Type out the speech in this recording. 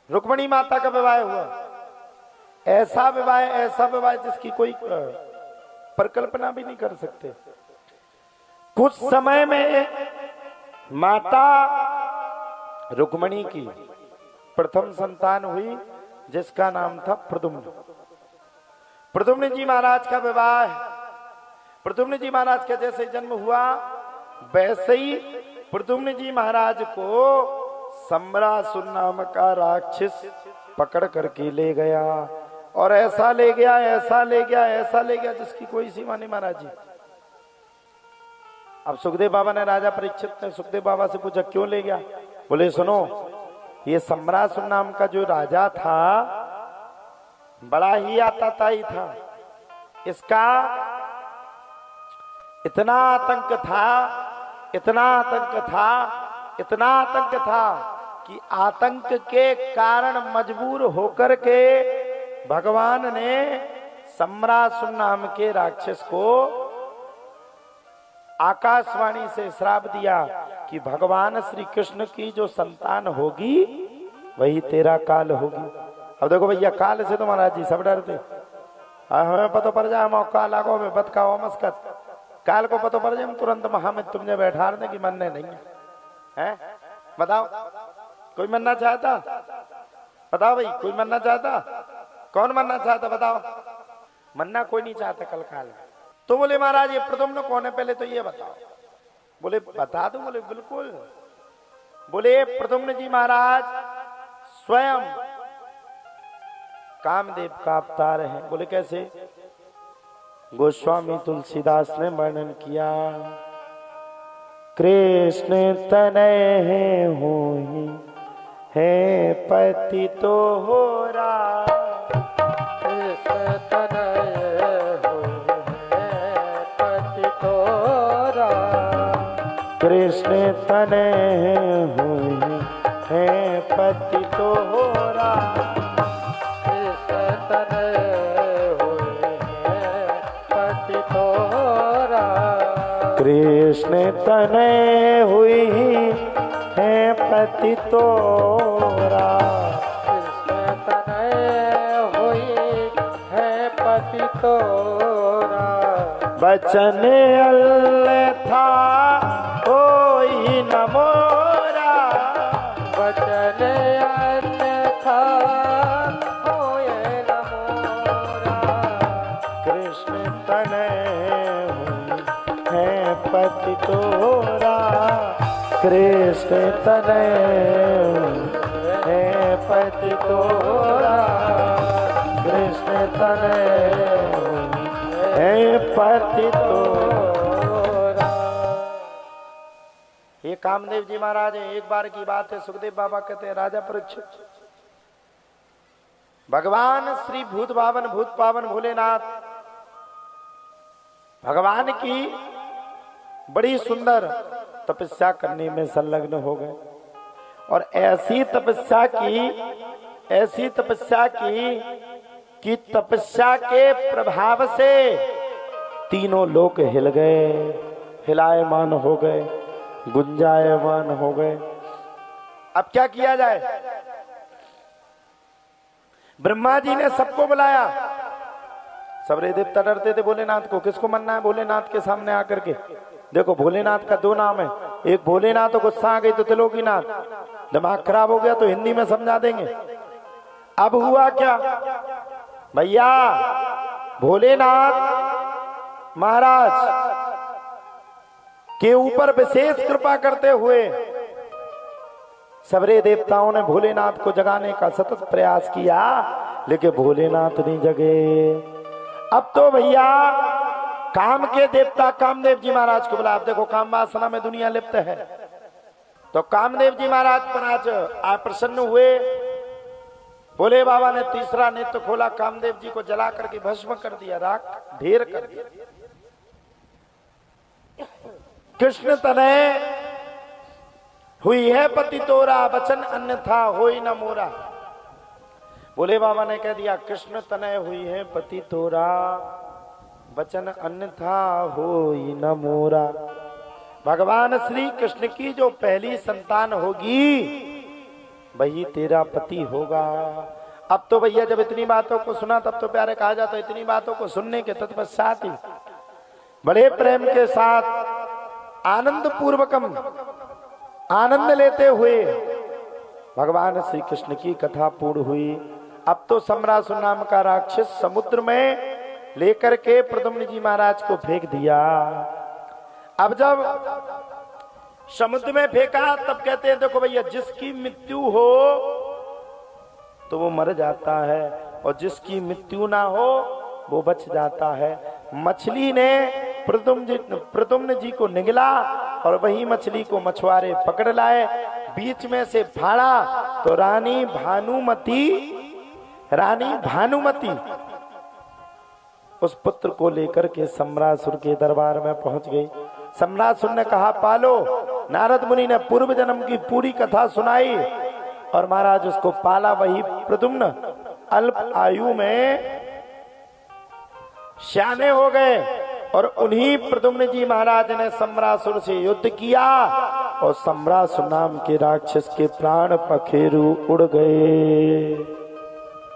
रुक्मिणी माता का विवाह हुआ। ऐसा विवाह जिसकी कोई परिकल्पना भी नहीं कर सकते। कुछ समय में माता रुक्मिणी की प्रथम संतान हुई, जिसका नाम था प्रद्युम्न। प्रद्युम्न जी महाराज का विवाह, प्रद्युम्न जी महाराज का जैसे जन्म हुआ वैसे ही प्रद्युम्न जी महाराज को सम्रासुर नाम का राक्षस पकड़ करके ले गया, और ऐसा ले गया जिसकी कोई सीमा नहीं महाराज जी। अब सुखदेव बाबा ने, राजा परीक्षित ने सुखदेव बाबा से पूछा क्यों ले गया? बोले सुनो, ये सम्रासुर नाम का जो राजा था बड़ा ही आतताई था। इसका इतना आतंक था कि आतंक के कारण मजबूर होकर के भगवान ने सम्रासुर नाम के राक्षस को आकाशवाणी से श्राप दिया कि भगवान श्री कृष्ण की जो संतान होगी वही तेरा काल होगी। अब देखो भैया, काल से तो महाराज जी सब डरते। हमें पता पड़ जाए हम काल आगो में बतकाओ मस्कत, काल को पता पड़ जाए हम तुरंत महा में तुमने बैठा रहे कि मनने नहीं है। बताओ कोई मरना चाहता? बताओ भाई, कोई मरना चाहता? कौन मरना चाहता बताओ? मरना कोई नहीं चाहता कल काल। तो बोले महाराज ये प्रद्युम्न कौन है, पहले तो ये बताओ। बोले बता दो। बोले बिल्कुल। बोले प्रद्युम्न जी महाराज स्वयं कामदेव का अवतार है। बोले कैसे? गोस्वामी तुलसीदास ने वर्णन किया, कृष्ण तनय होहि है पति तो हो रहा। कृष्ण तनय होहि है पति तो रहा। कृष्ण तनय होहि है पति तो हो रहा। कृष्ण तनय होहि है पति तो रहा। कृष्ण तनय हुई है पति तोरा। कृष्ण तनय होहि है पति तोरा। बचन अन्यथा होई न मोरा। वचन अन्यथा होय न मोरा। कृष्ण तनय हुई है पति तोरा। कृष्ण तनय है पति तोरा। कृष्ण तनय है पति तोरा। ये कामदेव जी महाराज है। एक बार की बात है, सुखदेव बाबा कहते हैं राजा परीक्षित, भगवान श्री भूत पावन भोलेनाथ भगवान की बड़ी सुंदर तपस्या करने में संलग्न हो गए, और ऐसी तपस्या की कि तपस्या के प्रभाव से तीनों लोक हिल गए, हिलायमान हो गए, गुंजायमान हो गए। अब क्या किया जाए? ब्रह्मा जी ने सबको बुलाया। सबरे देवता डरते थे भोलेनाथ को, किसको मरना है भोलेनाथ के सामने आकर के। देखो भोलेनाथ का दो नाम है, एक भोलेनाथ तो गुस्सा आ गई तो त्रिलोकीनाथ, दिमाग खराब हो गया तो हिंदी में समझा देंगे। अब हुआ क्या भैया, भोलेनाथ महाराज के ऊपर विशेष कृपा करते हुए सबरे देवताओं ने भोलेनाथ को जगाने का सतत प्रयास किया, लेकिन भोलेनाथ नहीं जगे। अब तो भैया काम के देवता कामदेव जी महाराज को बुला। अब देखो काम वासना में दुनिया लिप्त है, तो कामदेव जी महाराज पर आज प्रसन्न हुए। भोले बाबा ने तीसरा नेत्र खोला, कामदेव जी को जला करके भस्म कर दिया, राख ढेर कर दिया। कृष्ण तनय हुई है पति तोरा, वचन अन्यथा होई न मोरा। भोले बाबा ने कह दिया कृष्ण तनय हुई है पति तोरा, वचन अन्यथा होई न मोरा। भगवान श्री कृष्ण की जो पहली संतान होगी वही तेरा पति होगा। अब तो भैया जब इतनी बातों को सुना तब तो प्यारे कहा जाता है, इतनी बातों को सुनने के तत्पश्चात ही बड़े प्रेम के साथ आनंद पूर्वकम आनंद लेते हुए भगवान श्री कृष्ण की कथा पूर्ण हुई। अब तो सम्रासुर नाम का राक्षस समुद्र में लेकर के प्रद्युम्न जी महाराज को फेंक दिया। अब जब समुद्र में फेंका तब कहते हैं देखो भैया, जिसकी मृत्यु हो तो वो मर जाता है और जिसकी मृत्यु ना हो वो बच जाता है। मछली ने प्रद्युम्न जी को निगला और वही मछली को मछुआरे पकड़ लाए, बीच में से फाड़ा तो रानी भानुमती उस पुत्र को लेकर के सम्रासुर के दरबार में पहुंच गई। सम्रासुर ने कहा पालो। नारद मुनि ने पूर्व जन्म की पूरी कथा सुनाई और महाराज उसको पाला। वही प्रद्युम्न अल्प आयु में श्याने हो गए और उन्हीं प्रद्युम्न जी महाराज ने सम्रासुर से युद्ध किया और सम्रासुर नाम के राक्षस के प्राण पखेरु उड़ गए।